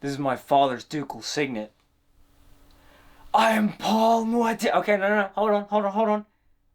This is my father's ducal signet. I am Paul Atreides. Okay, no, hold on.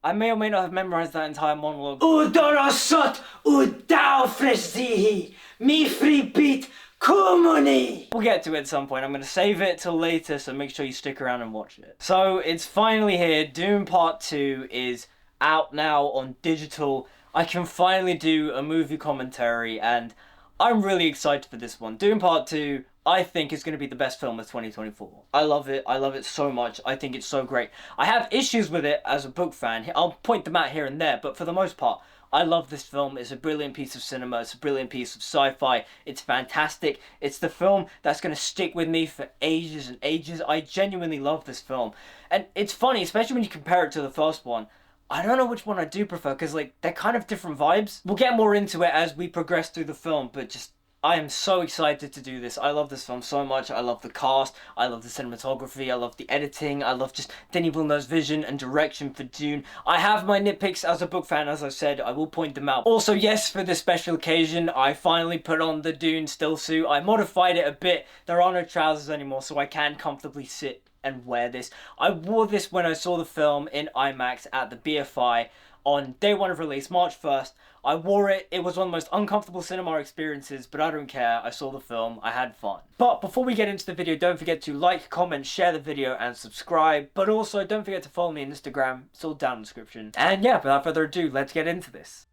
I may or may not have memorized that entire monologue. Udonosot udaufresihi mi free Kumuni! We'll get to it at some point. I'm going to save it till later, so make sure you stick around and watch it. So, it's finally here. Dune Part 2 is out now on digital. I can finally do a movie commentary, and I'm really excited for this one. Dune Part 2, I think, is going to be the best film of 2024. I love it so much. I think it's so great. I have issues with it as a book fan. I'll point them out here and there, but for the most part, I love this film. It's a brilliant piece of cinema. It's a brilliant piece of sci-fi. It's fantastic. It's the film that's going to stick with me for ages and ages. I genuinely love this film. And it's funny, especially when you compare it to the first one. I don't know which one I do prefer, because like they're kind of different vibes. We'll get more into it as we progress through the film, but just I am so excited to do this. I love this film so much. I love the cast. I love the cinematography. I love the editing. I love just Denis Villeneuve's vision and direction for Dune. I have my nitpicks as a book fan, as I said. I will point them out. Also, yes, for this special occasion, I finally put on the Dune still suit. I modified it a bit. There are no trousers anymore, so I can comfortably sit and wear this. I wore this when I saw the film in IMAX at the BFI on day one of release, March 1st. I wore it. It was one of the most uncomfortable cinema experiences, but I don't care. I saw the film. I had fun. But before we get into the video, don't forget to like, comment, share the video, and subscribe. But also, don't forget to follow me on Instagram. It's all down in the description. And yeah, without further ado, let's get into this.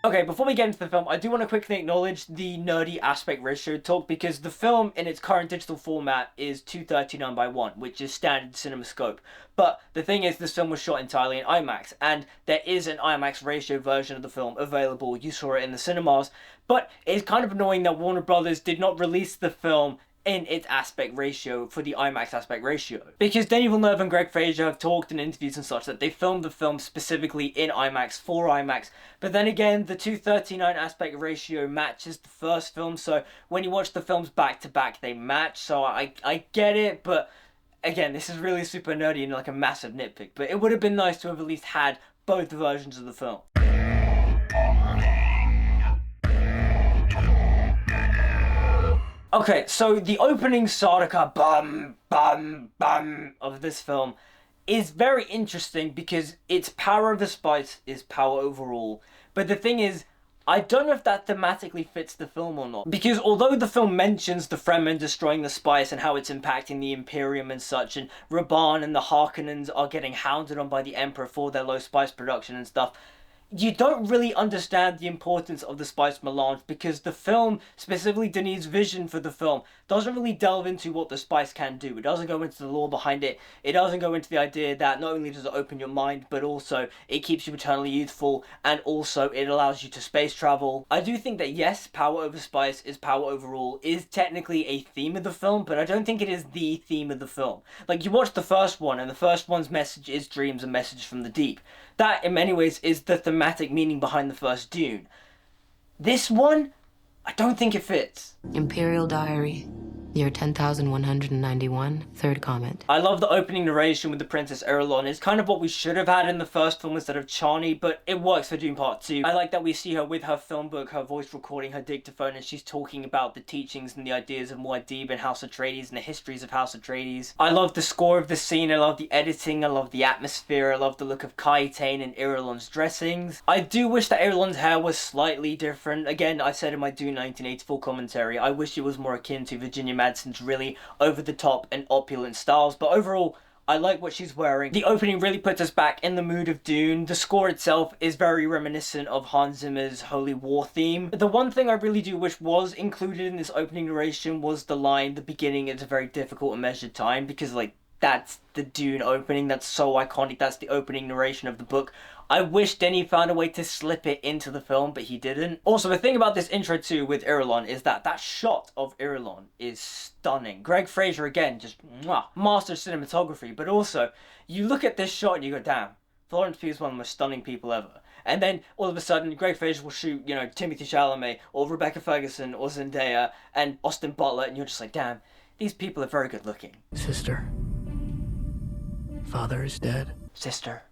Okay, before we get into the film, I do want to quickly acknowledge the nerdy aspect ratio talk, because the film in its current digital format is 239:1, which is standard CinemaScope. But the thing is, this film was shot entirely in IMAX, and there is an IMAX ratio version of the film available. You saw it in the cinemas, but it's kind of annoying that Warner Brothers did not release the film in its aspect ratio for the IMAX aspect ratio. Because Denis Villeneuve and Greg Fraser have talked in interviews and such that they filmed the film specifically in IMAX for IMAX, but then again the 239 aspect ratio matches the first film, so when you watch the films back to back they match, so I get it, but again, this is really super nerdy and like a massive nitpick, but it would have been nice to have at least had both versions of the film. Okay, so the opening saga bum bum bum of this film is very interesting because its power of the spice is power overall. But the thing is, I don't know if that thematically fits the film or not. Because although the film mentions the Fremen destroying the spice and how it's impacting the Imperium and such, and Raban and the Harkonnens are getting hounded on by the Emperor for their low spice production and stuff, you don't really understand the importance of the spice melange, because the film, specifically Denis' vision for the film, doesn't really delve into what the spice can do. It doesn't go into the lore behind it. It doesn't go into the idea that not only does it open your mind, but also it keeps you eternally youthful, and also it allows you to space travel. I do think that yes, power over spice is power overall is technically a theme of the film, but I don't think it is the theme of the film. Like, you watch the first one, and the first one's message is dreams, a message from the deep. That, in many ways, is the thematic meaning behind the first Dune. This one, I don't think it fits. Imperial Diary, year 10,191, third comment. I love the opening narration with the Princess Irulan. It's kind of what we should have had in the first film instead of Chani, but it works for Dune Part 2. I like that we see her with her film book, her voice recording, her dictaphone, and she's talking about the teachings and the ideas of Muad'Dib and House Atreides and the histories of House Atreides. I love the score of the scene, I love the editing, I love the atmosphere, I love the look of Kaitane and Irulan's dressings. I do wish that Irulan's hair was slightly different. Again, I said in my Dune 1984 commentary, I wish it was more akin to Virginia Madsen's really over-the-top and opulent styles, but overall, I like what she's wearing. The opening really puts us back in the mood of Dune. The score itself is very reminiscent of Hans Zimmer's Holy War theme. The one thing I really do wish was included in this opening narration was the line, "The beginning is a very difficult and measured time," because like, that's the Dune opening. That's so iconic. That's the opening narration of the book. I wish Denis found a way to slip it into the film, but he didn't. Also, the thing about this intro too with Irulan is that that shot of Irulan is stunning. Greg Fraser, again, just mwah, master cinematography. But also, you look at this shot and you go, damn, Florence Pugh is one of the most stunning people ever. And then, all of a sudden, Greg Fraser will shoot, you know, Timothée Chalamet, or Rebecca Ferguson, or Zendaya, and Austin Butler, and you're just like, damn, these people are very good looking. Sister, father is dead. Sister,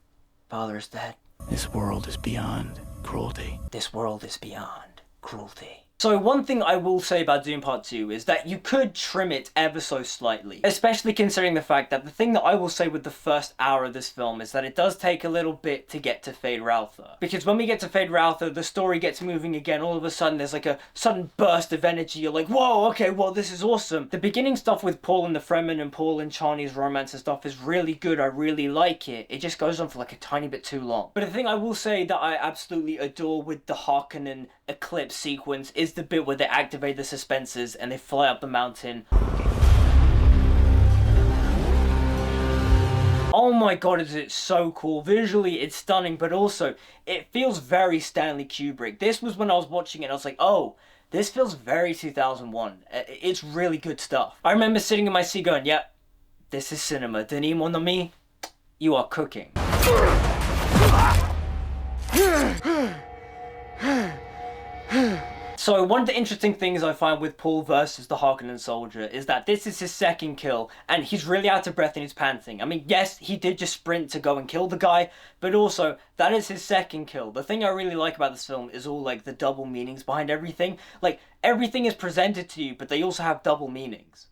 father is dead. This world is beyond cruelty. This world is beyond cruelty. So one thing I will say about Dune Part 2 is that you could trim it ever so slightly, especially considering the fact that the thing that I will say with the first hour of this film is that it does take a little bit to get to Fade Rautha. Because when we get to Fade Rautha, the story gets moving again. All of a sudden there's like a sudden burst of energy. You're like, whoa, okay, well this is awesome. The beginning stuff with Paul and the Fremen and Paul and Chani's romance and stuff is really good. I really like it. It just goes on for like a tiny bit too long. But the thing I will say that I absolutely adore with the Harkonnen eclipse sequence is the bit where they activate the suspensors and they fly up the mountain. Oh my god, is it so cool. Visually, it's stunning, but also, it feels very Stanley Kubrick. This was when I was watching it, I was like, oh, this feels very 2001. It's really good stuff. I remember sitting in my seat going, yep, this is cinema. Denis, mon ami, you are cooking. So one of the interesting things I find with Paul versus the Harkonnen soldier is that this is his second kill and he's really out of breath and he's panting. I mean, yes, he did just sprint to go and kill the guy, but also that is his second kill. The thing I really like about this film is all like the double meanings behind everything. Like everything is presented to you, but they also have double meanings.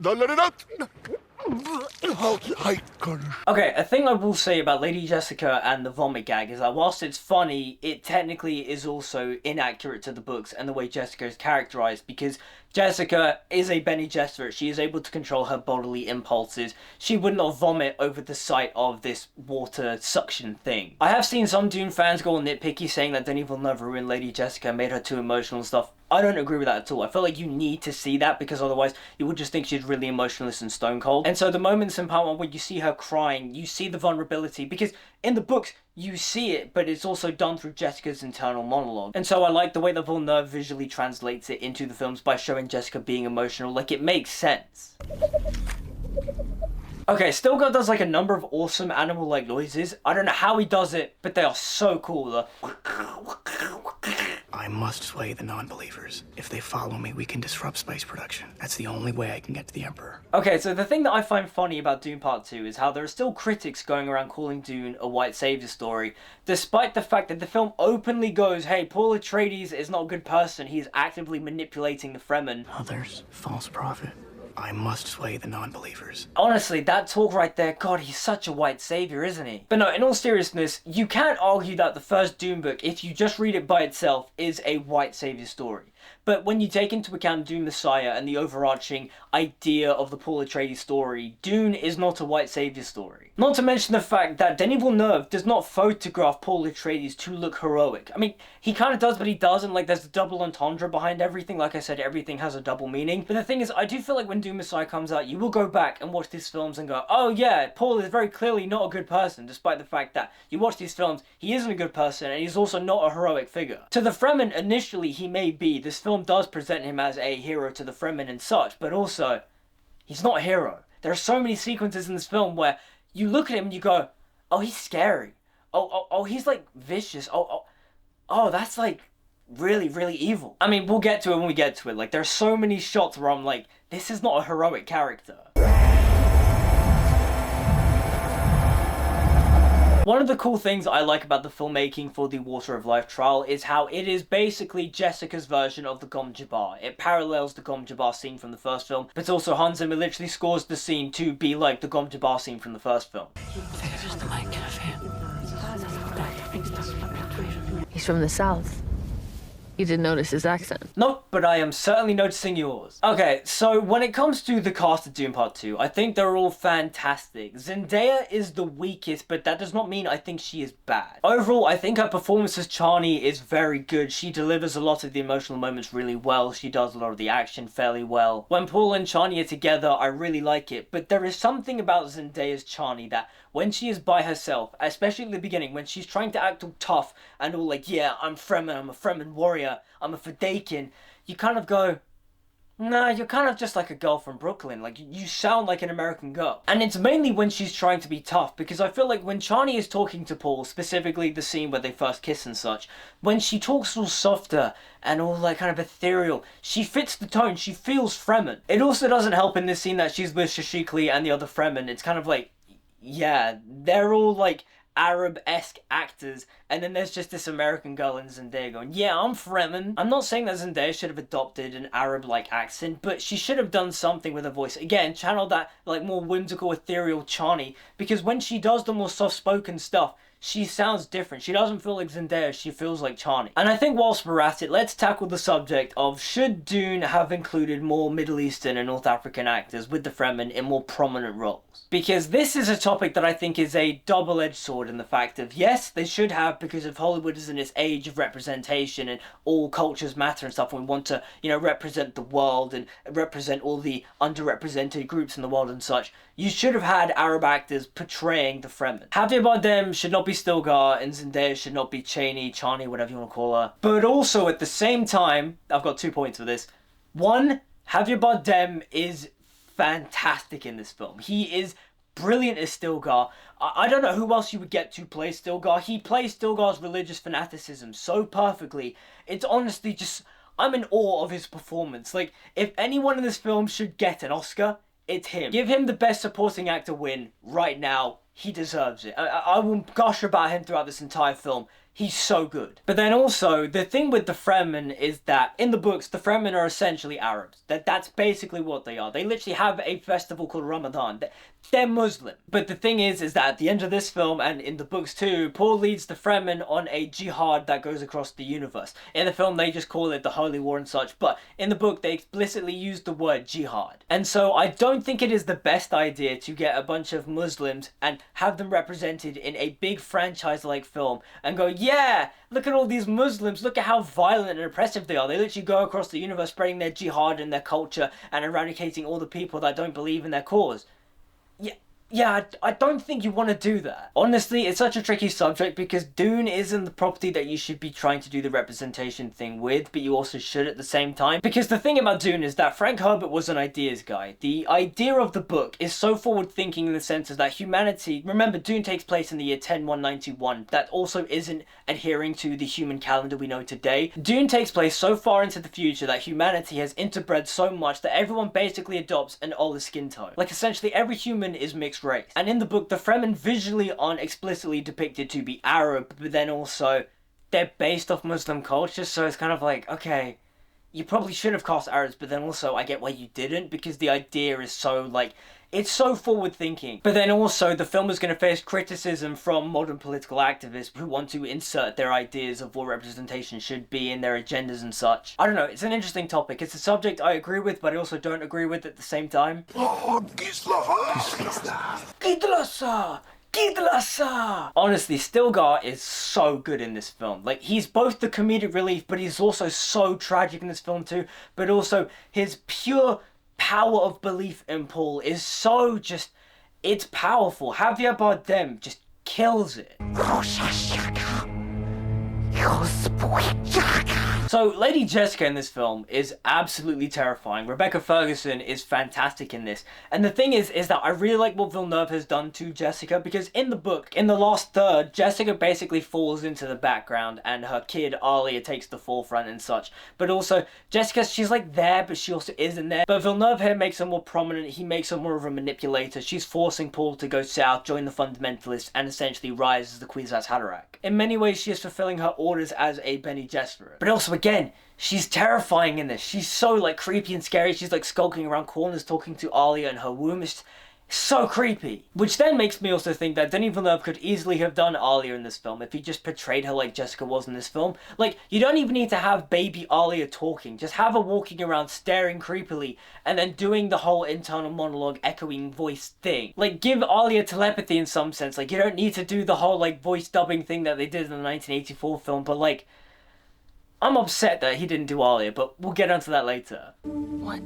Okay, a thing I will say about Lady Jessica and the vomit gag is that whilst it's funny, it technically is also inaccurate to the books and the way Jessica is characterized, because Jessica is a Bene Gesserit. She is able to control her bodily impulses. She would not vomit over the sight of this water suction thing. I have seen some Dune fans go all nitpicky saying that Denis Villeneuve ruined Lady Jessica and made her too emotional and stuff. I don't agree with that at all. I feel like you need to see that because otherwise you would just think she's really emotionless and stone cold. And so the moments in part one where you see her crying, you see the vulnerability, because in the books you see it, but it's also done through Jessica's internal monologue. And so I like the way that Villeneuve visually translates it into the films by showing Jessica being emotional. Like, it makes sense. Okay, Stilgar does like a number of awesome animal-like noises. I don't know how he does it, but they are so cool. I must sway the non-believers. If they follow me, we can disrupt space production. That's the only way I can get to the Emperor. Okay, so the thing that I find funny about Dune Part 2 is how there are still critics going around calling Dune a white savior story, despite the fact that the film openly goes, hey, Paul Atreides is not a good person, he's actively manipulating the Fremen. Others, false prophet. I must sway the non-believers. Honestly, that talk right there, God, he's such a white savior, isn't he? But no, in all seriousness, you can't argue that the first Dune book, if you just read it by itself, is a white savior story. But when you take into account Dune Messiah and the overarching idea of the Paul Atreides story, Dune is not a white savior story. Not to mention the fact that Denis Villeneuve does not photograph Paul Atreides to look heroic. I mean, he kind of does, but he doesn't. Like, there's a double entendre behind everything. Like I said, everything has a double meaning. But the thing is, I do feel like when Dune Messiah comes out, you will go back and watch these films and go, oh yeah, Paul is very clearly not a good person, despite the fact that you watch these films, he isn't a good person, and he's also not a heroic figure. To the Fremen, initially, he may be. This film does present him as a hero to the Fremen and such, but also, he's not a hero. There are so many sequences in this film where you look at him and you go, oh, he's scary. Oh, he's like vicious. Oh, that's like really, really evil. I mean, we'll get to it when we get to it. Like, there's so many shots where I'm like, this is not a heroic character. One of the cool things I like about the filmmaking for the Water of Life trial is how it is basically Jessica's version of the Gom Jabbar. It parallels the Gom Jabbar scene from the first film, but also Hans Zimmer literally scores the scene to be like the Gom Jabbar scene from the first film. He's from the south. You didn't notice his accent. Nope, but I am certainly noticing yours. Okay, so when it comes to the cast of Dune Part 2, I think they're all fantastic. Zendaya is the weakest, but that does not mean I think she is bad. Overall, I think her performance as Chani is very good. She delivers a lot of the emotional moments really well. She does a lot of the action fairly well. When Paul and Chani are together, I really like it, but there is something about Zendaya's Chani that when she is by herself, especially at the beginning, when she's trying to act all tough and all like, yeah, I'm a Fremen warrior, I'm a Fedakin, you kind of go, nah, you're kind of just like a girl from Brooklyn. Like, you sound like an American girl. And it's mainly when she's trying to be tough, because I feel like when Chani is talking to Paul, specifically the scene where they first kiss and such, when she talks all softer and all like kind of ethereal, she fits the tone, she feels Fremen. It also doesn't help in this scene that she's with Shashikli and the other Fremen. It's kind of like, yeah, they're all like Arab-esque actors, and then there's just this American girl in Zendaya going, yeah, I'm Fremen. I'm not saying that Zendaya should have adopted an Arab-like accent, but she should have done something with her voice. Again, channel that like more whimsical, ethereal Chani, because when she does the more soft-spoken stuff, she sounds different. She doesn't feel like Zendaya, she feels like Chani. And I think whilst we're at it, let's tackle the subject of should Dune have included more Middle Eastern and North African actors with the Fremen in more prominent roles? Because this is a topic that I think is a double-edged sword in the fact of, yes, they should have, because if Hollywood is in its age of representation and all cultures matter and stuff, and we want to, you know, represent the world and represent all the underrepresented groups in the world and such, you should have had Arab actors portraying the Fremen. Javier Bardem should not be Stilgar, and Zendaya should not be Chani, whatever you want to call her. But also, at the same time, I've got 2 points for this. One, Javier Bardem is fantastic in this film. He is brilliant as Stilgar. I don't know who else you would get to play Stilgar. He plays Stilgar's religious fanaticism so perfectly. It's honestly just, I'm in awe of his performance. Like, if anyone in this film should get an Oscar, it's him. Give him the best supporting actor win right now. He deserves it. I will gush about him throughout this entire film. He's so good. But then also, the thing with the Fremen is that in the books, the Fremen are essentially Arabs. That's basically what they are. They literally have a festival called Ramadan. They're Muslim. But the thing is that at the end of this film, and in the books too, Paul leads the Fremen on a jihad that goes across the universe. In the film, they just call it the Holy War and such, but in the book, they explicitly use the word jihad. And so I don't think it is the best idea to get a bunch of Muslims and have them represented in a big franchise-like film and go, yeah, look at all these Muslims, look at how violent and oppressive they are. They literally go across the universe spreading their jihad and their culture and eradicating all the people that don't believe in their cause. Yeah, I don't think you want to do that. Honestly, it's such a tricky subject because Dune isn't the property that you should be trying to do the representation thing with, but you also should at the same time. Because the thing about Dune is that Frank Herbert was an ideas guy. The idea of the book is so forward-thinking in the sense of that humanity... Remember, Dune takes place in the year 10191. That also isn't adhering to the human calendar we know today. Dune takes place so far into the future that humanity has interbred so much that everyone basically adopts an olive skin tone. Like, essentially, every human is mixed race. And in the book, the Fremen visually aren't explicitly depicted to be Arab, but then also they're based off Muslim culture, so it's kind of like, okay, you probably should have cast Arabs, but then also I get why you didn't, because the idea is so, like, it's so forward-thinking. But then also, the film is going to face criticism from modern political activists who want to insert their ideas of what representation should be in their agendas and such. I don't know, it's an interesting topic. It's a subject I agree with, but I also don't agree with at the same time. Honestly, Stilgar is so good in this film. Like, he's both the comedic relief, but he's also so tragic in this film too. But also, his pure power of belief in Paul is so just... It's powerful. Javier Bardem just kills it. So, Lady Jessica in this film is absolutely terrifying. Rebecca Ferguson is fantastic in this. And the thing is that I really like what Villeneuve has done to Jessica, because in the book, in the last third, Jessica basically falls into the background and her kid, Alia, takes the forefront and such. But also, Jessica, she's like there, but she also isn't there. But Villeneuve here makes her more prominent. He makes her more of a manipulator. She's forcing Paul to go south, join the fundamentalists, and essentially rise as the Kwisatz Haderach. In many ways, she is fulfilling her orders as a Bene Gesserit. But also, again, she's terrifying in this. She's so, like, creepy and scary. She's, like, skulking around corners talking to Alia in her womb. It's so creepy. Which then makes me also think that Denis Villeneuve could easily have done Alia in this film if he just portrayed her like Jessica was in this film. Like, you don't even need to have baby Alia talking. Just have her walking around staring creepily and then doing the whole internal monologue echoing voice thing. Like, give Alia telepathy in some sense. Like, you don't need to do the whole, like, voice dubbing thing that they did in the 1984 film, but, like, I'm upset that he didn't do Alia, but we'll get onto that later. What?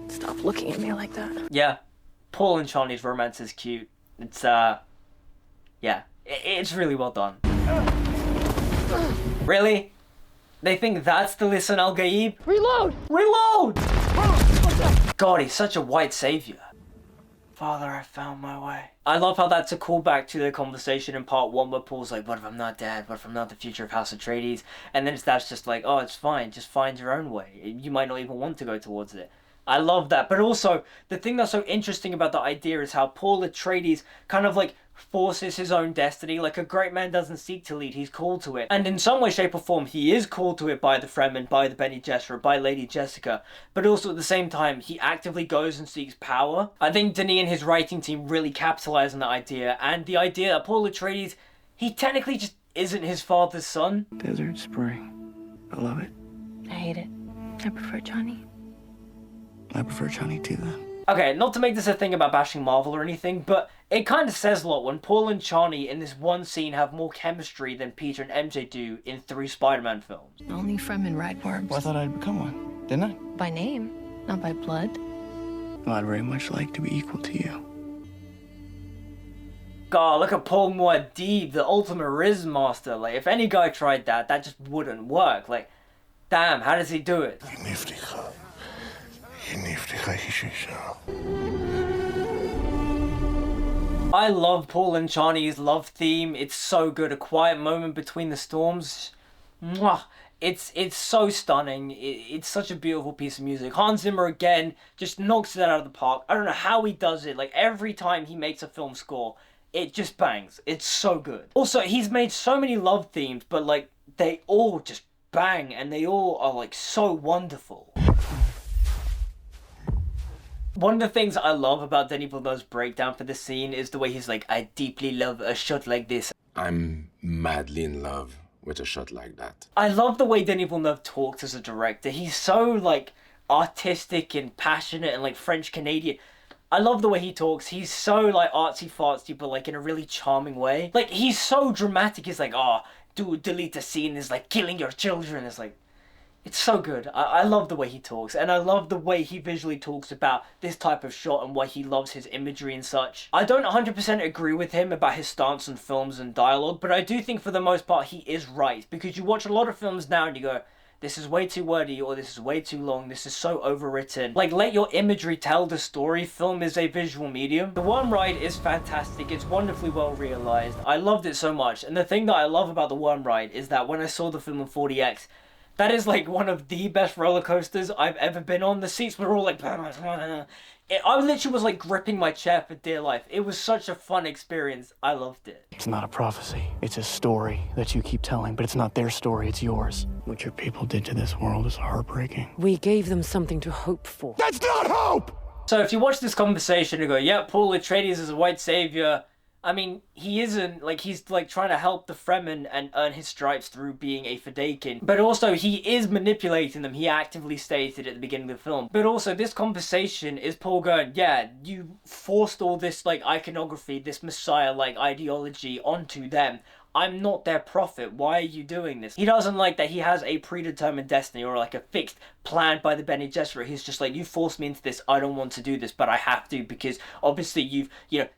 Stop looking at me like that. Yeah, Paul and Chani's romance is cute. It's, yeah, it's really well done. Really? They think that's the Lisan Al Gaib? Reload! Reload! God, he's such a white savior. Father, I found my way. I love how that's a callback to the conversation in part 1 where Paul's like, what if I'm not dad? What if I'm not the future of House Atreides? And then his dad's just like, oh, it's fine. Just find your own way. You might not even want to go towards it. I love that. But also, the thing that's so interesting about the idea is how Paul Atreides kind of like forces his own destiny. Like, a great man doesn't seek to lead, he's called to it. And in some way, shape or form, he is called to it by the Fremen, by the Bene Gesserit, by Lady Jessica. But also at the same time, he actively goes and seeks power. I think Denis and his writing team really capitalize on that idea. And the idea that Paul Atreides, he technically just isn't his father's son. Desert, spring. I love it. I hate it. I prefer Johnny. I prefer Johnny too, then. Okay, not to make this a thing about bashing Marvel or anything, but it kind of says a lot when Paul and Chani in this one scene have more chemistry than Peter and MJ do in 3 Spider-Man films. Only Fremen ride worms. Well, I thought I'd become one, didn't I? By name, not by blood. Well, I'd very much like to be equal to you. God, look at Paul Muad'Dib, the ultimate Riz master. Like, if any guy tried that, that just wouldn't work. Like, damn, how does he do it? I love Paul and Chani's love theme. It's so good. A quiet moment between the storms. Mwah. It's so stunning. It's such a beautiful piece of music. Hans Zimmer again just knocks it out of the park. I don't know how he does it. Like, every time he makes a film score, it just bangs. It's so good. Also, he's made so many love themes, but like, they all just bang and they all are like so wonderful. One of the things I love about Denis Villeneuve's breakdown for this scene is the way he's like, I deeply love a shot like this. I'm madly in love with a shot like that. I love the way Denis Villeneuve talks as a director. He's so like artistic and passionate and like French Canadian. I love the way he talks. He's so like artsy fartsy, but like in a really charming way. Like, he's so dramatic. He's like, oh, delete the scene is like killing your children. It's like, it's so good. I love the way he talks, and I love the way he visually talks about this type of shot and why he loves his imagery and such. I don't 100% agree with him about his stance on films and dialogue, but I do think for the most part he is right, because you watch a lot of films now and you go, this is way too wordy, or this is way too long, this is so overwritten. Like, let your imagery tell the story. Film is a visual medium. The Worm Ride is fantastic. It's wonderfully well realized. I loved it so much, and the thing that I love about The Worm Ride is that when I saw the film in 4DX, that is like one of the best roller coasters I've ever been on. The seats were all like... I literally was like gripping my chair for dear life. It was such a fun experience. I loved it. It's not a prophecy. It's a story that you keep telling, but it's not their story, it's yours. What your people did to this world is heartbreaking. We gave them something to hope for. That's not hope! So if you watch this conversation and go, yeah, Paul Atreides is a white savior, I mean, he isn't. Like, he's like trying to help the Fremen and earn his stripes through being a Fedaykin. But also, he is manipulating them. He actively stated at the beginning of the film. But also, this conversation is Paul going, yeah, you forced all this like iconography, this messiah-like ideology onto them. I'm not their prophet. Why are you doing this? He doesn't like that he has a predetermined destiny or like a fixed plan by the Bene Gesserit. He's just like, you forced me into this. I don't want to do this, but I have to because obviously you've,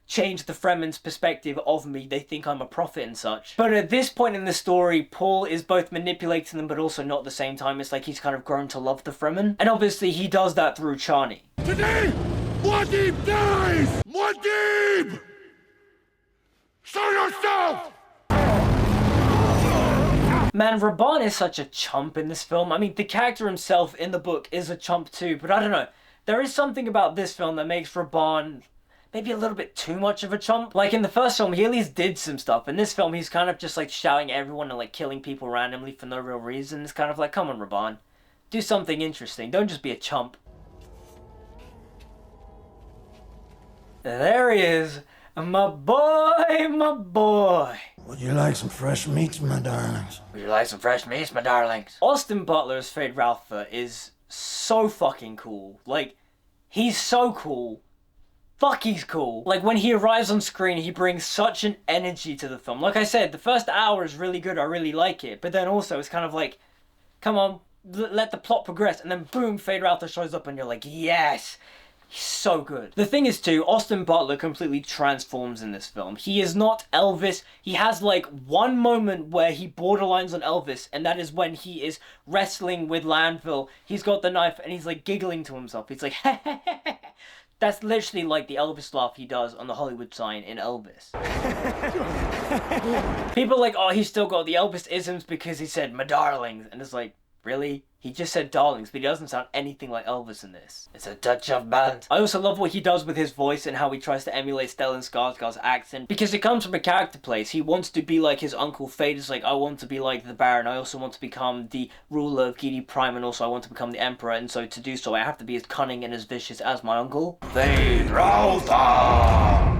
changed the Fremen's perspective of me. They think I'm a prophet and such. But at this point in the story, Paul is both manipulating them, but also not at the same time. It's like he's kind of grown to love the Fremen. And obviously he does that through Chani. Today, Muad'Dib dies! Muad'Dib! Show yourself! Man, Rabban is such a chump in this film. I mean, the character himself in the book is a chump too, but I don't know. There is something about this film that makes Rabban maybe a little bit too much of a chump. Like, in the first film, he at least did some stuff. In this film, he's kind of just like shouting at everyone and like killing people randomly for no real reason. It's kind of like, come on, Rabban. Do something interesting. Don't just be a chump. There he is. My boy, my boy. Would you like some fresh meats, my darlings? Would you like some fresh meats, my darlings? Austin Butler's Fade Ralpha is so fucking cool. Like, he's so cool. Fuck, he's cool. Like, when he arrives on screen, he brings such an energy to the film. Like I said, the first hour is really good. I really like it. But then also, it's kind of like, come on, let the plot progress. And then boom, Fade Ralpha shows up and you're like, yes. He's so good. The thing is too, Austin Butler completely transforms in this film. He is not Elvis. He has like one moment where he borderlines on Elvis, and that is when he is wrestling with Landville. He's got the knife and he's like giggling to himself. He's like, that's literally like the Elvis laugh he does on the Hollywood sign in Elvis. People are like, oh, he's still got the Elvis isms because he said, my darlings. And it's like, Really? He just said darlings, but he doesn't sound anything like Elvis in this. It's a touch of bad. I also love what he does with his voice and how he tries to emulate Stellan Skarsgård's accent, because it comes from a character place. He wants to be like his uncle. Fade is like, I want to be like the Baron. I also want to become the ruler of Gidi Prime, and also I want to become the Emperor, and so to do so I have to be as cunning and as vicious as my uncle. Fade Rautha!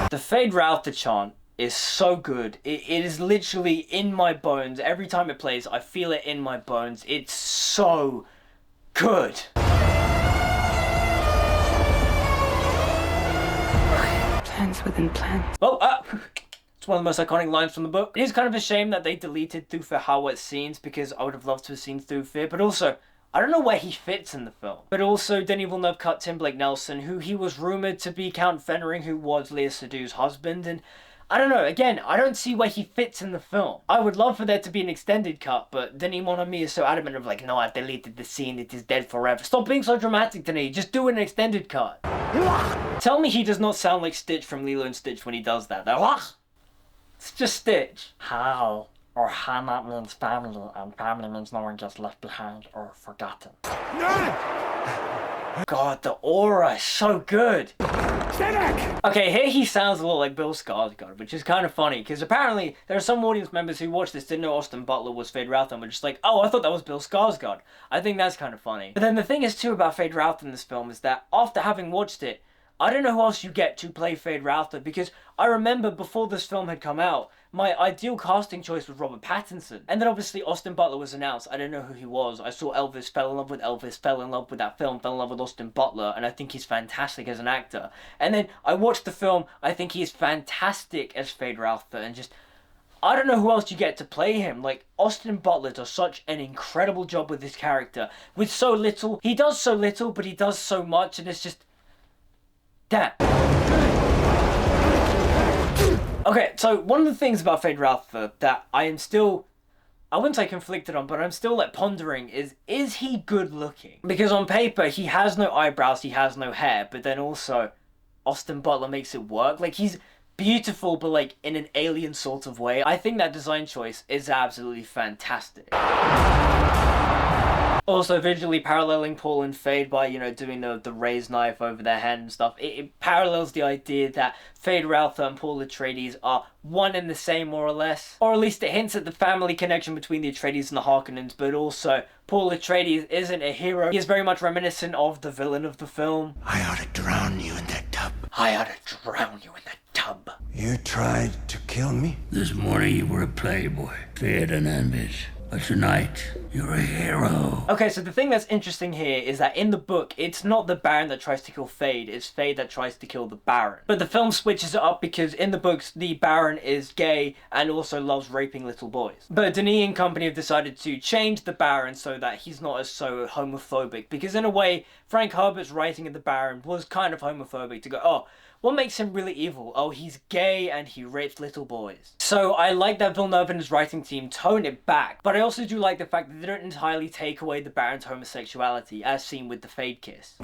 The Fade Rautha chant is so good. It is literally in my bones. Every time it plays, I feel it in my bones. It's so good. Plans within plans. Oh, it's one of the most iconic lines from the book. It is kind of a shame that they deleted Thufir Hawat's scenes, because I would have loved to have seen Thufir, but also, I don't know where he fits in the film. But also, Denis Villeneuve cut Tim Blake Nelson, who he was rumoured to be Count Fenring, who was Lea Seydoux' husband, and I don't know, again, I don't see where he fits in the film. I would love for there to be an extended cut, but Denis Mon Ami is so adamant of like, no, I've deleted the scene, it is dead forever. Stop being so dramatic, Denis, just do an extended cut. Tell me he does not sound like Stitch from Lilo and Stitch when he does that. It's just Stitch. Hal, or Hana means family, and family means no one gets left behind or forgotten. God, the aura is so good. Okay, here he sounds a lot like Bill Skarsgård, which is kind of funny, because apparently there are some audience members who watched this didn't know Austin Butler was Fade Rautha and were just like, oh, I thought that was Bill Skarsgård. I think that's kind of funny. But then the thing is too about Fade Rautha in this film is that after having watched it, I don't know who else you get to play Fade Rautha, because I remember before this film had come out, my ideal casting choice was Robert Pattinson. And then obviously Austin Butler was announced. I didn't know who he was. I saw Elvis, fell in love with Elvis, fell in love with that film, fell in love with Austin Butler, and I think he's fantastic as an actor. And then I watched the film, I think he's fantastic as Fade Rautha, and just, I don't know who else you get to play him. Like, Austin Butler does such an incredible job with this character. With so little. He does so little, but he does so much, and it's just, damn. Okay, so one of the things about Fade Rautha that I am still, I wouldn't say conflicted on, but I'm still like pondering is he good looking? Because on paper, he has no eyebrows, he has no hair, but then also Austin Butler makes it work. Like, he's beautiful, but like in an alien sort of way. I think that design choice is absolutely fantastic. Also, visually paralleling Paul and Fade by, you know, doing the raised knife over their hand and stuff. It parallels the idea that Fade Rautha and Paul Atreides are one and the same, more or less. Or at least it hints at the family connection between the Atreides and the Harkonnens, but also Paul Atreides isn't a hero. He is very much reminiscent of the villain of the film. I ought to drown you in that tub. I ought to drown you in that tub. You tried to kill me? This morning you were a playboy, feared and envied. But tonight, you're a hero. Okay, so the thing that's interesting here is that in the book, it's not the Baron that tries to kill Fade, it's Fade that tries to kill the Baron. But the film switches it up because in the books, the Baron is gay and also loves raping little boys. But Denis and company have decided to change the Baron so that he's not as so homophobic, because in a way, Frank Herbert's writing of the Baron was kind of homophobic to go, oh, what makes him really evil? Oh, he's gay and he rapes little boys. So I like that Villeneuve and his writing team tone it back, but I also do like the fact that they don't entirely take away the Baron's homosexuality, as seen with the Fade kiss.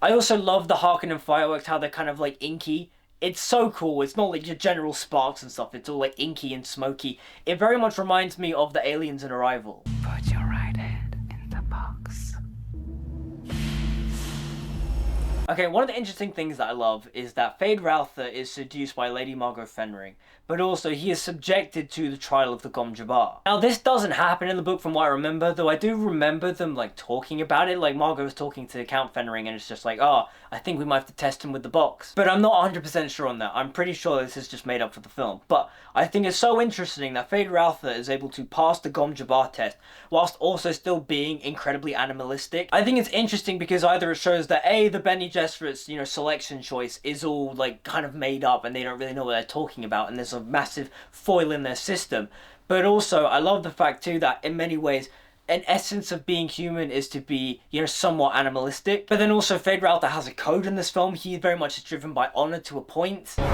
I also love the Harkonnen fireworks, how they're kind of like inky. It's so cool. It's not like your general sparks and stuff. It's all like inky and smoky. It very much reminds me of the aliens in Arrival. Put your right hand in the box. Okay, one of the interesting things that I love is that Fade Rautha is seduced by Lady Margot Fenring, but also he is subjected to the trial of the Gom Jabbar. Now, this doesn't happen in the book from what I remember, though I do remember them, like, talking about it. Like, Margot was talking to Count Fenring, and it's just like, oh, I think we might have to test him with the box. But I'm not 100% sure on that. I'm pretty sure this is just made up for the film. But I think it's so interesting that Fade Rautha is able to pass the Gom Jabbar test, whilst also still being incredibly animalistic. I think it's interesting because either it shows that, A, the Bene Gesserit's, you know, selection choice is all, like, kind of made up, and they don't really know what they're talking about, and there's a massive foil in their system. But also, I love the fact too that in many ways, an essence of being human is to be, you know, somewhat animalistic. But then also, Fade Rautha has a code in this film. He very much is driven by honor to a point. My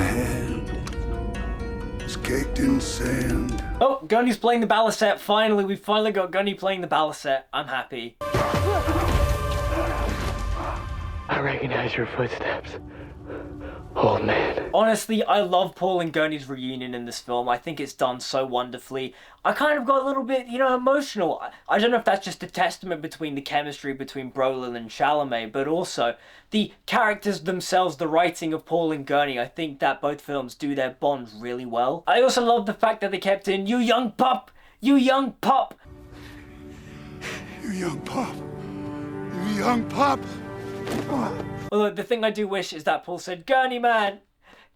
head is caked in sand. Oh, Gurney's playing the balisette. Finally, we finally got Gurney playing the balisette. I'm happy. I recognize your footsteps, old man. Honestly, I love Paul and Gurney's reunion in this film. I think it's done so wonderfully. I kind of got a little bit, emotional. I don't know if that's just a testament between the chemistry between Brolin and Chalamet, but also the characters themselves, the writing of Paul and Gurney. I think that both films do their bond really well. I also love the fact that they kept in, "You young pup! You young pup!" You young pup. You young pup. Although the thing I do wish is that Paul said, "Gurney man!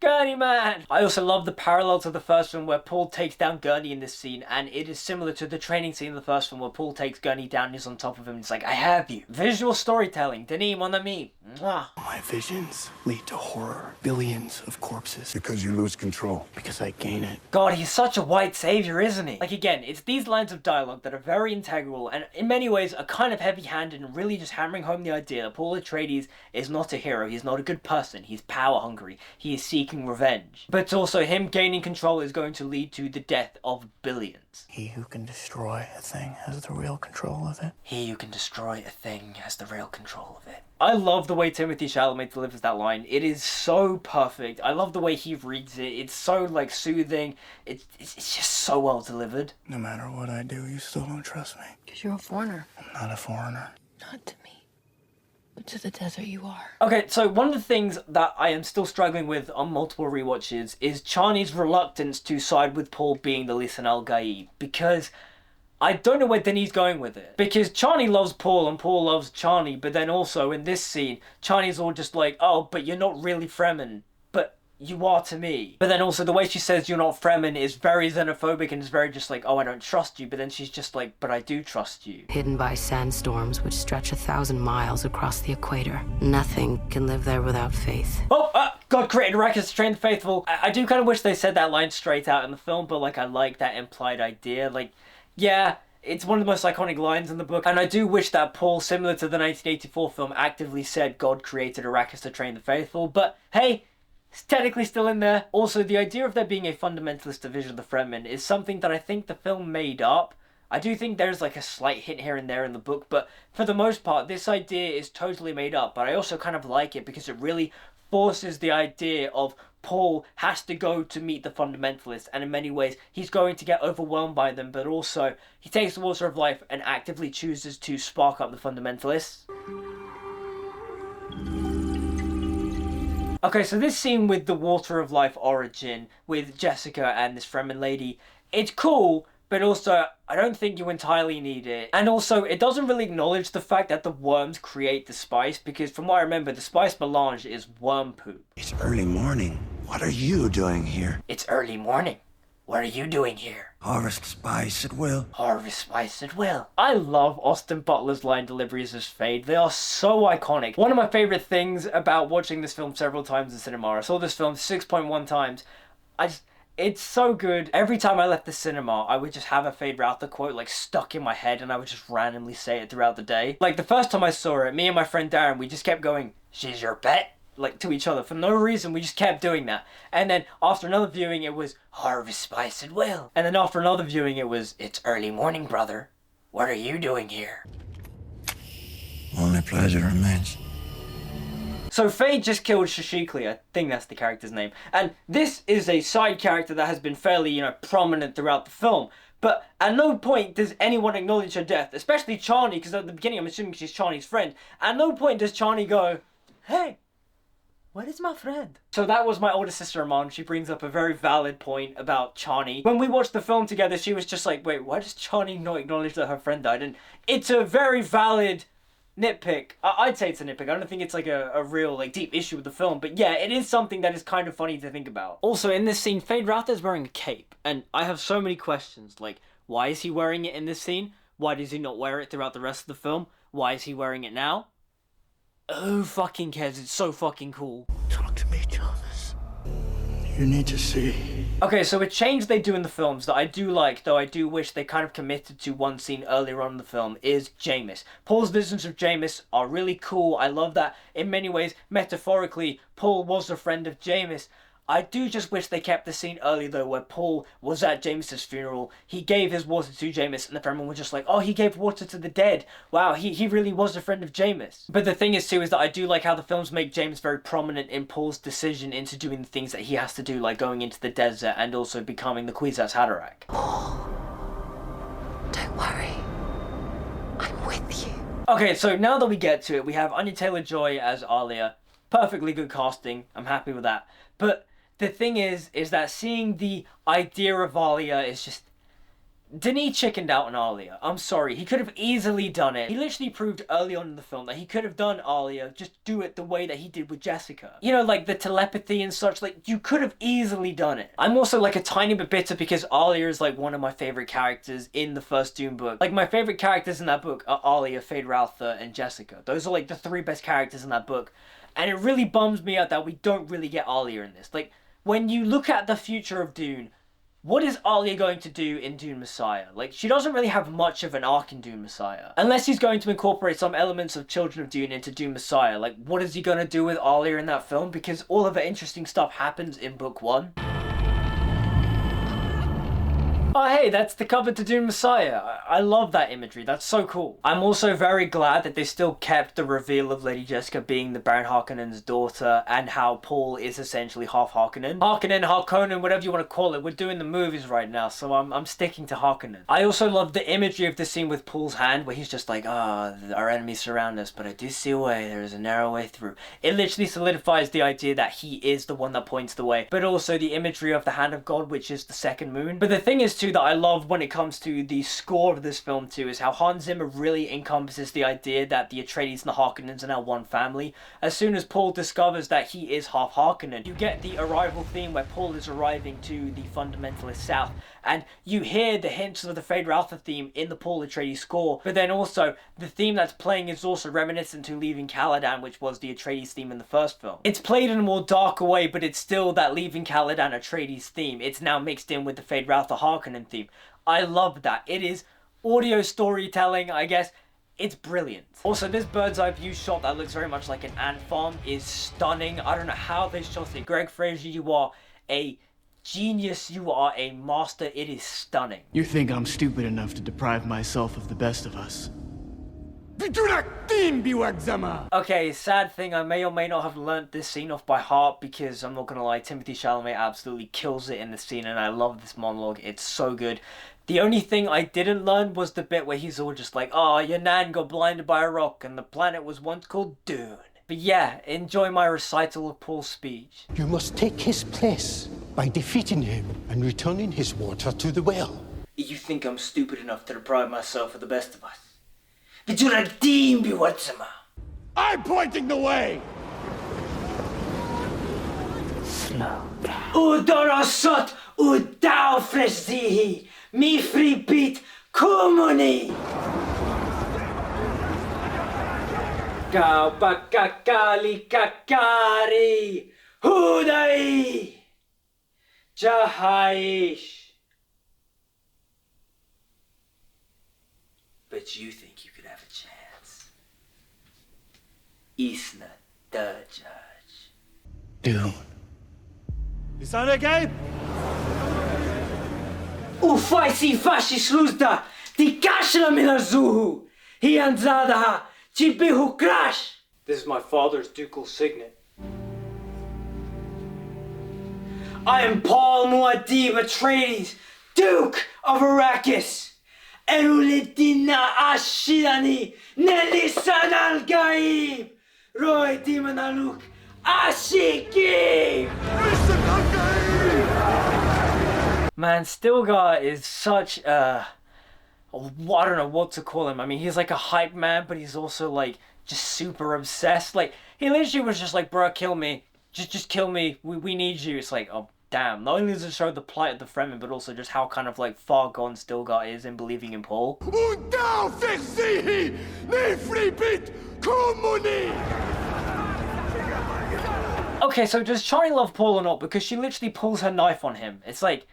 Gurney man!" I also love the parallel to the first film where Paul takes down Gurney in this scene, and it is similar to the training scene in the first film where Paul takes Gurney down and he's on top of him and it's like, "I have you." Visual storytelling. Denis, mon ami. Mwah. My visions lead to horror. Billions of corpses. Because you lose control. Because I gain it. God, he's such a white savior, isn't he? Like, again, it's these lines of dialogue that are very integral and in many ways are kind of heavy-handed and really just hammering home the idea that Paul Atreides is not a hero, he's not a good person, he's power-hungry, he is seeking revenge. But also, him gaining control is going to lead to the death of billions. He who can destroy a thing has the real control of it. He who can destroy a thing has the real control of it. I love the way Timothée Chalamet delivers that line. It is so perfect. I love the way he reads it. It's so, soothing. It's just so well delivered. No matter what I do, you still don't trust me. Because you're a foreigner. I'm not a foreigner. Not to me. But to the desert you are. Okay, so one of the things that I am still struggling with on multiple rewatches is Chani's reluctance to side with Paul being the Lisan al-Gaib, because I don't know where Denis going with it. Because Chani loves Paul and Paul loves Chani, but then also in this scene, Chani's all just like, "Oh, but you're not really Fremen, but you are to me." But then also the way she says you're not Fremen is very xenophobic and is very just like, "Oh, I don't trust you," but then she's just like, "But I do trust you." Hidden by sandstorms which stretch 1,000 miles across the equator. Nothing can live there without faith. Oh, God created Arrakis to train the faithful. I do kind of wish they said that line straight out in the film, but I like that implied idea. Yeah, it's one of the most iconic lines in the book, and I do wish that Paul, similar to the 1984 film, actively said God created Arrakis to train the faithful, but hey, it's technically still in there. Also, the idea of there being a fundamentalist division of the Fremen is something that I think the film made up. I do think there's a slight hint here and there in the book, but for the most part, this idea is totally made up, but I also kind of like it because it really forces the idea of Paul has to go to meet the fundamentalists, and in many ways he's going to get overwhelmed by them, but also he takes the water of life and actively chooses to spark up the fundamentalists. Okay, so this scene with the water of life origin with Jessica and this Fremen lady, it's cool, but also I don't think you entirely need it. And also, it doesn't really acknowledge the fact that the worms create the spice, because from what I remember, the spice melange is worm poop. It's early morning. What are you doing here? It's early morning. What are you doing here? Harvest spice at will. Harvest spice at will. I love Austin Butler's line deliveries as Fade. They are so iconic. One of my favorite things about watching this film several times in cinema, I saw this film 6.1 times. It's so good. Every time I left the cinema, I would just have a Fade Routher quote stuck in my head, and I would just randomly say it throughout the day. The first time I saw it, me and my friend Darren, we just kept going, "She's your pet?" To each other. For no reason, we just kept doing that. And then after another viewing, it was, "Harvest spice at will." And then after another viewing, it was, "It's early morning, brother. What are you doing here?" Only pleasure remains. So Fade just killed Shashikli, I think that's the character's name. And this is a side character that has been fairly, prominent throughout the film. But at no point does anyone acknowledge her death, especially Chani, because at the beginning I'm assuming she's Chani's friend. At no point does Chani go, "Hey, where is my friend?" So that was my older sister Iman. She brings up a very valid point about Chani. When we watched the film together, she was just like, "Wait, why does Chani not acknowledge that her friend died?" And it's a very valid nitpick. I'd say it's a nitpick. I don't think it's a real deep issue with the film, but yeah, it is something that is kind of funny to think about. Also, in this scene, Fade Routher is wearing a cape, and I have so many questions. Why is he wearing it in this scene? Why does he not wear it throughout the rest of the film? Why is he wearing it now? Who fucking cares? It's so fucking cool. Talk to me, Thomas. You need to see. Okay, so a change they do in the films that I do like, though I do wish they kind of committed to one scene earlier on in the film, is Jamis. Paul's visions of Jamis are really cool. I love that. In many ways, metaphorically, Paul was a friend of Jamis. I do just wish they kept the scene earlier though where Paul was at James's funeral. He gave his water to James and the Fremen were just like, oh, he gave water to the dead. Wow, he really was a friend of James. But the thing is too is that I do like how the films make James very prominent in Paul's decision into doing the things that he has to do, like going into the desert and also becoming the Kwisatz Haderach. Paul, don't worry. I'm with you. Okay, so now that we get to it, we have Anya Taylor-Joy as Alia. Perfectly good casting. I'm happy with that. But the thing is that seeing the idea of Alia is just... Denis chickened out on Alia. I'm sorry. He could have easily done it. He literally proved early on in the film that he could have done Alia, just do it the way that he did with Jessica. You know, like the telepathy and such, like, you could have easily done it. I'm also like a tiny bit bitter because Alia is like one of my favorite characters in the first Dune book. Like, my favorite characters in that book are Alia, Feyd-Rautha, and Jessica. Those are like the 3 best characters in that book. And it really bums me out that we don't really get Alia in this. Like, when you look at the future of Dune, what is Alia going to do in Dune Messiah? Like, she doesn't really have much of an arc in Dune Messiah. Unless he's going to incorporate some elements of Children of Dune into Dune Messiah. Like, what is he going to do with Alia in that film? Because all of the interesting stuff happens in book 1. Oh hey, that's the cover to Dune Messiah. I love that imagery, that's so cool. I'm also very glad that they still kept the reveal of Lady Jessica being the Baron Harkonnen's daughter and how Paul is essentially half Harkonnen. Harkonnen, whatever you want to call it. We're doing the movies right now, so I'm sticking to Harkonnen. I also love the imagery of the scene with Paul's hand where he's just like, our enemies surround us, but I do see a way, there is a narrow way through. It literally solidifies the idea that he is the one that points the way, but also the imagery of the hand of God, which is the second moon. But the thing is too that I love when it comes to the score of this film too is how Hans Zimmer really encompasses the idea that the Atreides and the Harkonnens are now one family. As soon as Paul discovers that he is half Harkonnen, you get the arrival theme where Paul is arriving to the fundamentalist south, and you hear the hints of the Feyd-Rautha theme in the Paul Atreides score, but then also the theme that's playing is also reminiscent to Leaving Caladan, which was the Atreides theme in the first film. It's played in a more darker way, but it's still that Leaving Caladan Atreides theme. It's now mixed in with the Feyd-Rautha Harkonnen theme. I love that. It is audio storytelling, I guess. It's brilliant. Also, this bird's eye view shot that looks very much like an ant farm is stunning. I don't know how they shot it. Greg Fraser, you are a genius. You are a master. It is stunning. You think I'm stupid enough to deprive myself of the best of us? Okay, sad thing, I may or may not have learnt this scene off by heart because I'm not gonna lie, Timothée Chalamet absolutely kills it in the scene and I love this monologue. It's so good. The only thing I didn't learn was the bit where he's all just like, oh, your nan got blinded by a rock and the planet was once called Dune. But yeah, enjoy my recital of Paul's speech. You must take his place by defeating him and returning his water to the well. You think I'm stupid enough to deprive myself of the best of us? I'm pointing the way! Slow down. Udorosot udau fresihi, mi fribit kumuni. Kaubakakali kakari, hudai, jahaish. But you think you could have a chance. Isna the judge. Dune. Is that okay? Ufaisi fashi sluzda, di kashla minazuhu, hianzadaha, chibihu crash. This is my father's ducal signet. I am Paul Muad'Dib Atreides, Duke of Arrakis. Erulitina Ashirani, Nelisan Al Gaib, Roy Dimanaluk, Ashiki! Man, Stilgar is such I don't know what to call him. I mean, he's like a hype man, but he's also like just super obsessed. Like, he literally was just like, bro, kill me. Just kill me. We need you. It's like, oh, damn. Not only does it show the plight of the Fremen, but also just how kind of like far gone Stilgar is in believing in Paul. Okay, so does Chani love Paul or not? Because she literally pulls her knife on him. It's like,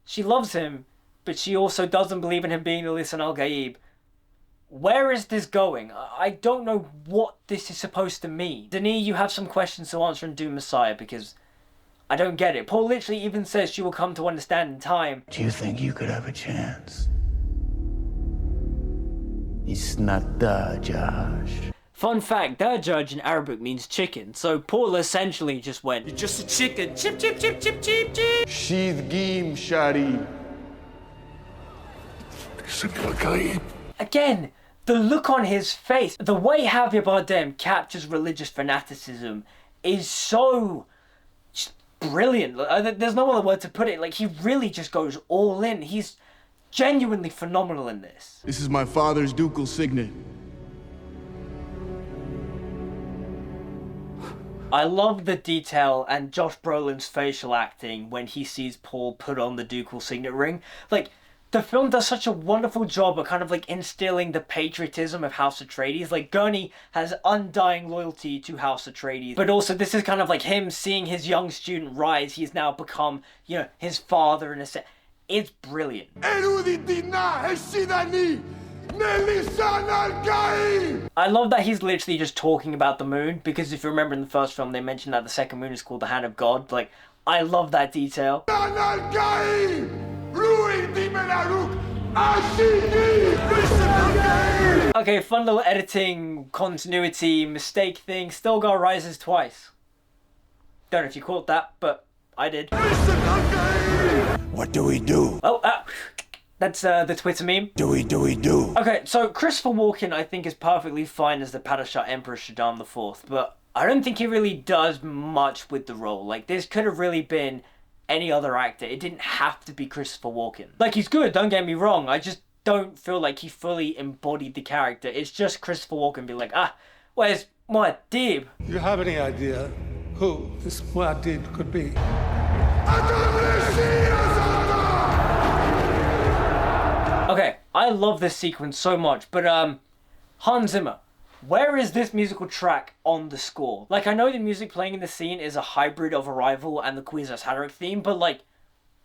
she loves him, but she also doesn't believe in him being the Lisan al-Gaib. Where is this going? I don't know what this is supposed to mean. Denis, you have some questions to answer in Dune Messiah, because I don't get it. Paul literally even says she will come to understand in time. Do you think you could have a chance? It's not the Josh. Fun fact, judge in Arabic means chicken, so Paul essentially just went, "You're just a chicken, chip, chip, chip, chip, chip, chip." Sheath game, Shari. Again, the look on his face, the way Javier Bardem captures religious fanaticism is so just brilliant. There's no other word to put it. Like, he really just goes all in. He's genuinely phenomenal in this. This is my father's ducal signet. I love the detail and Josh Brolin's facial acting when he sees Paul put on the ducal signet ring. Like, the film does such a wonderful job of kind of like instilling the patriotism of House Atreides. Like, Gurney has undying loyalty to House Atreides, but also this is kind of like him seeing his young student rise. He's now become, you know, his father in a sense. It's brilliant. I love that he's literally just talking about the moon, because if you remember in the first film they mentioned that the second moon is called the Hand of God. Like, I love that detail. Okay, fun little editing, continuity, mistake thing. Stilgar rises twice. Don't know if you caught that, but I did. What do we do? Oh, that's the Twitter meme. Do we do? Okay, so Christopher Walken I think is perfectly fine as the Padishah Emperor Shaddam IV, but I don't think he really does much with the role. Like, this could have really been any other actor. It didn't have to be Christopher Walken. Like, he's good, don't get me wrong. I just don't feel like he fully embodied the character. It's just Christopher Walken be like, where's Muad'Dib? Do you have any idea who this Muad'Dib could be? Okay, I love this sequence so much, but Hans Zimmer, where is this musical track on the score? Like, I know the music playing in the scene is a hybrid of Arrival and the Kwisatz Haderach theme, but like,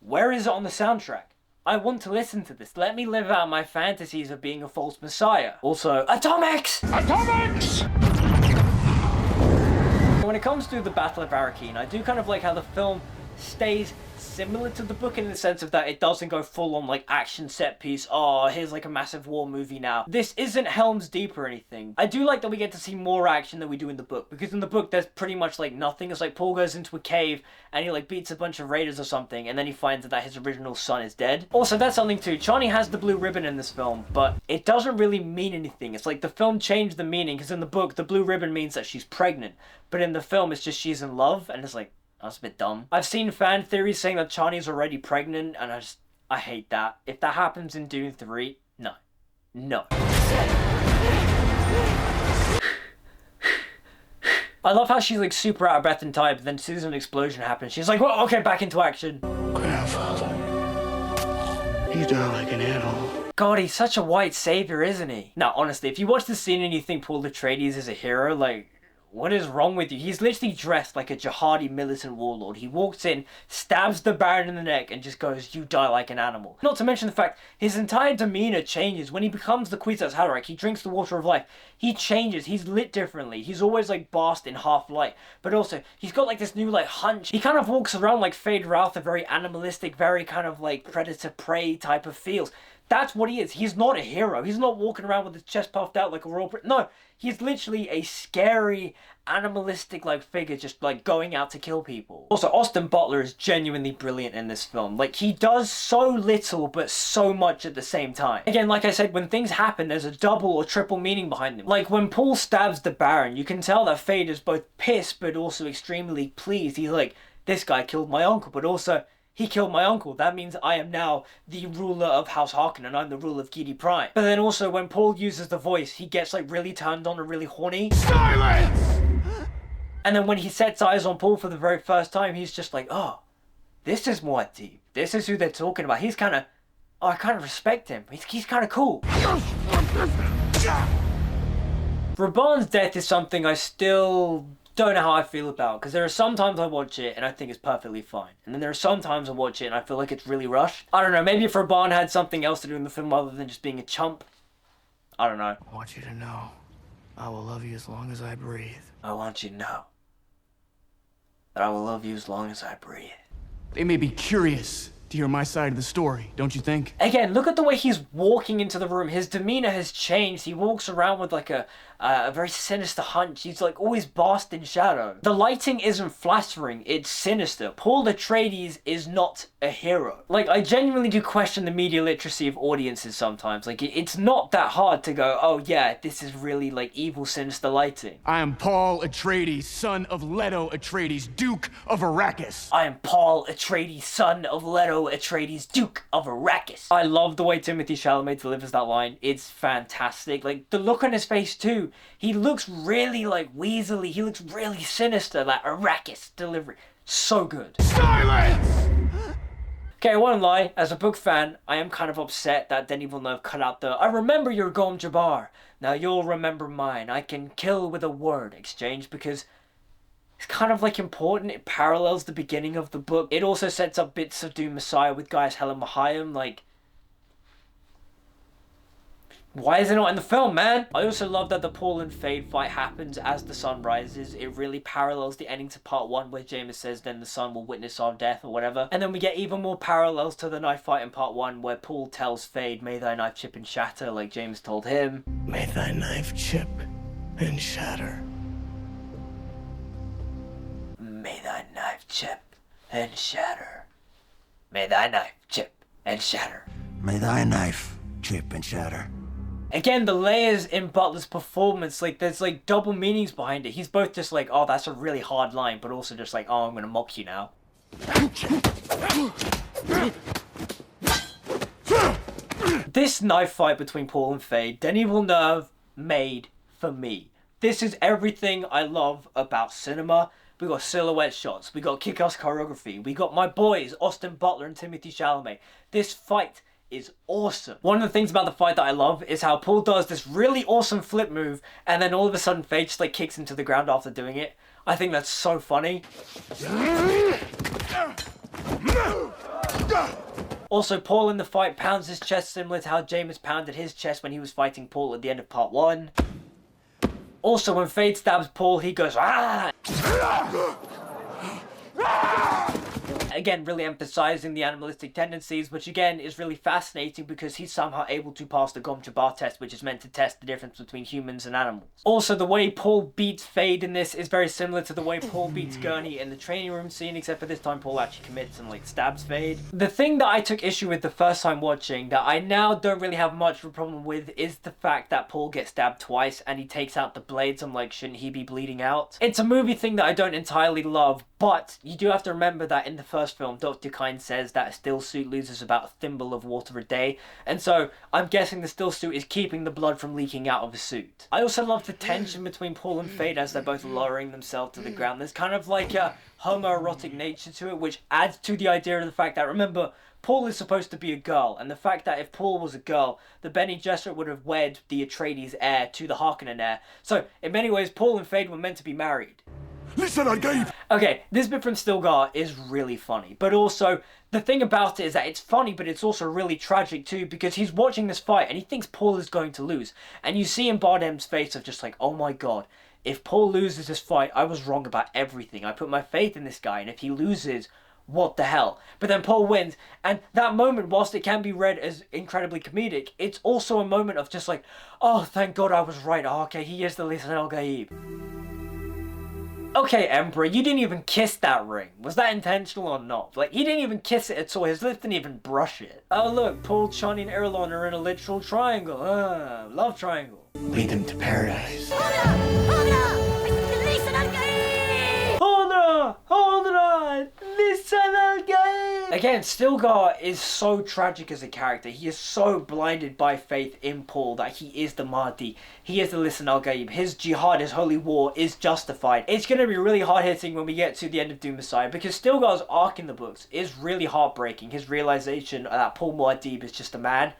where is it on the soundtrack? I want to listen to this. Let me live out my fantasies of being a false messiah. Also, Atomics! Atomics! When it comes to the Battle of Arrakis, I do kind of like how the film stays similar to the book in the sense of that it doesn't go full on like action set piece, oh here's like a massive war movie now. This isn't Helm's Deep or anything. I do like that we get to see more action than we do in the book, because in the book there's pretty much like nothing. It's like Paul goes into a cave and he like beats a bunch of raiders or something, and then he finds that his original son is dead. Also, that's something too, Chani has the blue ribbon in this film, but it doesn't really mean anything. It's like the film changed the meaning, because in the book the blue ribbon means that she's pregnant, but in the film it's just she's in love, and it's like, that's a bit dumb. I've seen fan theories saying that Chani's already pregnant, and I hate that. If that happens in Dune 3, no. No. I love how she's like super out of breath and tired, but then as soon as an explosion happens, she's like, well, okay, back into action. Grandfather, you die like an animal. God, he's such a white savior, isn't he? Now, honestly, if you watch the scene and you think Paul Atreides is a hero, like, what is wrong with you? He's literally dressed like a jihadi militant warlord. He walks in, stabs the Baron in the neck, and just goes, you die like an animal. Not to mention the fact, his entire demeanor changes. When he becomes the Kwisatz Haderach, he drinks the water of life. He changes. He's lit differently. He's always like basked in half light. But also, he's got like this new like hunch. He kind of walks around like Fade Routh, a very animalistic, very kind of like predator-prey type of feels. That's what he is. He's not a hero. He's not walking around with his chest puffed out like a royal prince. No, he's literally a scary, animalistic like figure just like going out to kill people. Also, Austin Butler is genuinely brilliant in this film. Like, he does so little but so much at the same time. Again, like I said, when things happen, there's a double or triple meaning behind them. Like, when Paul stabs the Baron, you can tell that Fade is both pissed but also extremely pleased. He's like, this guy killed my uncle, but also, he killed my uncle. That means I am now the ruler of House Harkonnen. I'm the ruler of Gidi Prime. But then also when Paul uses the voice, he gets like really turned on and really horny. Silence! And then when he sets eyes on Paul for the very first time, he's just like, oh, this is Muad'Dib. This is who they're talking about. He's kind of, oh, I kind of respect him. He's kind of cool. Raban's death is something I still don't know how I feel about, because there are some times I watch it and I think it's perfectly fine, and then there are some times I watch it and I feel like it's really rushed. I don't know, maybe if Raban had something else to do in the film other than just being a chump. I don't know. I want you to know, I will love you as long as I breathe. I want you to know, that I will love you as long as I breathe. They may be curious to hear my side of the story, don't you think? Again, look at the way he's walking into the room. His demeanor has changed. He walks around with like a very sinister hunch. He's like always basked in shadow. The lighting isn't flattering, it's sinister. Paul Atreides is not a hero. Like, I genuinely do question the media literacy of audiences sometimes. Like, it's not that hard to go, oh yeah, this is really like evil, sinister lighting. I am Paul Atreides, son of Leto Atreides, Duke of Arrakis. I am Paul Atreides, son of Leto Atreides, Duke of Arrakis. I love the way Timothée Chalamet delivers that line. It's fantastic. Like, the look on his face too. He looks really like weaselly. He looks really sinister. Like Arrakis delivery. So good. Silence! Okay, I won't lie. As a book fan, I am kind of upset that Denis Villeneuve cut out the "I remember your Gom Jabbar. Now you'll remember mine. I can kill with a word" exchange, because it's kind of like important. It parallels the beginning of the book. It also sets up bits of Dune Messiah with Gaius Helen Mahayim. Like, why is it not in the film, man? I also love that the Paul and Fade fight happens as the sun rises. It really parallels the ending to part 1 where James says then the sun will witness our death or whatever. And then we get even more parallels to the knife fight in part 1 where Paul tells Fade, "May thy knife chip and shatter," like James told him. May thy knife chip and shatter. May thy knife chip and shatter. May thy knife chip and shatter. May thy knife chip and shatter. Again, the layers in Butler's performance, like, there's like double meanings behind it. He's both just like, oh, that's a really hard line, but also just like, oh, I'm gonna mock you now. This knife fight between Paul and Fade, Denis Villeneuve made for me. This is everything I love about cinema. We got silhouette shots, we got kick-ass choreography, we got my boys, Austin Butler and Timothée Chalamet. This fight is awesome. One of the things about the fight that I love is how Paul does this really awesome flip move and then all of a sudden Fade just like kicks him to the ground after doing it. I think that's so funny. Also, Paul in the fight pounds his chest similar to how James pounded his chest when he was fighting Paul at the end of part 1. Also, when Fade stabs Paul, he goes, "Ah!" Again, really emphasizing the animalistic tendencies, which again is really fascinating because he's somehow able to pass the Gom Jabbar test, which is meant to test the difference between humans and animals. Also, the way Paul beats Fade in this is very similar to the way Paul beats Gurney in the training room scene, except for this time Paul actually commits and like stabs Fade. The thing that I took issue with the first time watching, that I now don't really have much of a problem with, is the fact that Paul gets stabbed twice and he takes out the blades. I'm like, shouldn't he be bleeding out? It's a movie thing that I don't entirely love, but you do have to remember that in the first film, Dr. Kyne says that a still suit loses about a thimble of water a day, and so I'm guessing the still suit is keeping the blood from leaking out of the suit. I also love the tension between Paul and Fade as they're both lowering themselves to the ground. There's kind of like a homoerotic nature to it, which adds to the idea of the fact that, remember, Paul is supposed to be a girl, and the fact that if Paul was a girl, the Bene Gesserit would have wed the Atreides heir to the Harkonnen heir. So, in many ways, Paul and Fade were meant to be married. Listen, I gave. Okay, this bit from Stilgar is really funny, but also, the thing about it is that it's funny, but it's also really tragic too, because he's watching this fight and he thinks Paul is going to lose. And you see in Bardem's face of just like, oh my god, if Paul loses this fight, I was wrong about everything. I put my faith in this guy, and if he loses, what the hell? But then Paul wins, and that moment, whilst it can be read as incredibly comedic, it's also a moment of just like, oh, thank god I was right. Oh, okay, he is the Lisan al-Gaib. Okay, Emperor, you didn't even kiss that ring. Was that intentional or not? Like, he didn't even kiss it at all. His lips didn't even brush it. Oh, look, Paul, Chani, and Erlon are in a literal triangle. Love triangle. Lead them to paradise. Hold on! Lisan al-Gaib! Again, Stilgar is so tragic as a character. He is so blinded by faith in Paul that he is the Mahdi. He is the Lisan al-Gaib. His jihad, his holy war, is justified. It's going to be really hard-hitting when we get to the end of Dune Messiah, because Stilgar's arc in the books is really heartbreaking. His realization that Paul Muad'Dib is just a man.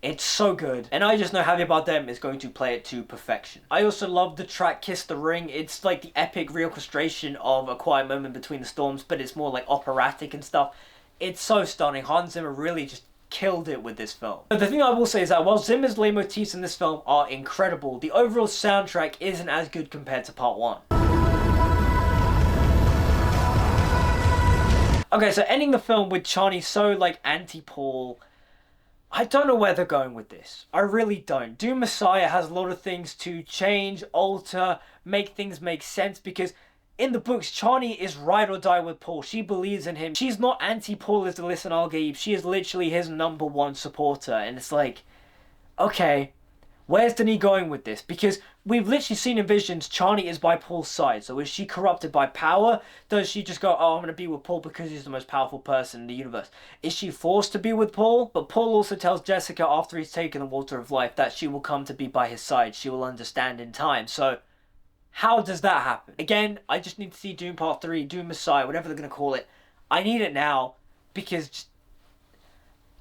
It's so good, and I just know Javier Bardem is going to play it to perfection. I also love the track Kiss the Ring. It's like the epic reorchestration of A Quiet Moment Between the Storms, but it's more like operatic and stuff. It's so stunning. Hans Zimmer really just killed it with this film. But the thing I will say is that while Zimmer's leitmotifs in this film are incredible, the overall soundtrack isn't as good compared to part 1. Okay, so ending the film with Chani so, like, anti-Paul. I don't know where they're going with this. I really don't. Dune Messiah has a lot of things to change, alter, make things make sense, because in the books, Chani is ride or die with Paul. She believes in him. She's not anti-Paul as the Listen Al-Gaib. She is literally his #1 supporter. And it's like, okay, where's Denis going with this? Because we've literally seen in visions Chani is by Paul's side. So is she corrupted by power? Does she just go, oh, I'm going to be with Paul because he's the most powerful person in the universe? Is she forced to be with Paul? But Paul also tells Jessica after he's taken the water of life that she will come to be by his side. She will understand in time. So how does that happen? Again, I just need to see Dune Part 3, Dune Messiah, whatever they're going to call it. I need it now because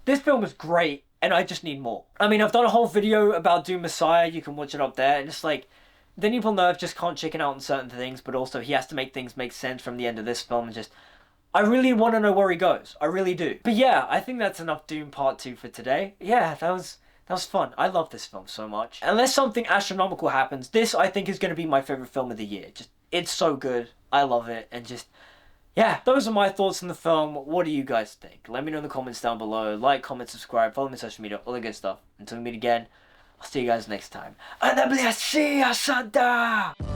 this film is great. And I just need more. I mean, I've done a whole video about Dune Messiah. You can watch it up there. And it's like, Denis Villeneuve just can't chicken out on certain things. But also, he has to make things make sense from the end of this film. And just, I really want to know where he goes. I really do. But yeah, I think that's enough Dune Part 2 for today. Yeah, that was fun. I love this film so much. Unless something astronomical happens, this, I think, is going to be my favourite film of the year. Just, it's so good. I love it. And just, yeah, those are my thoughts on the film. What do you guys think? Let me know in the comments down below. Like, comment, subscribe, follow me on social media, all the good stuff. Until we meet again, I'll see you guys next time. Anablia, see ya, Sada!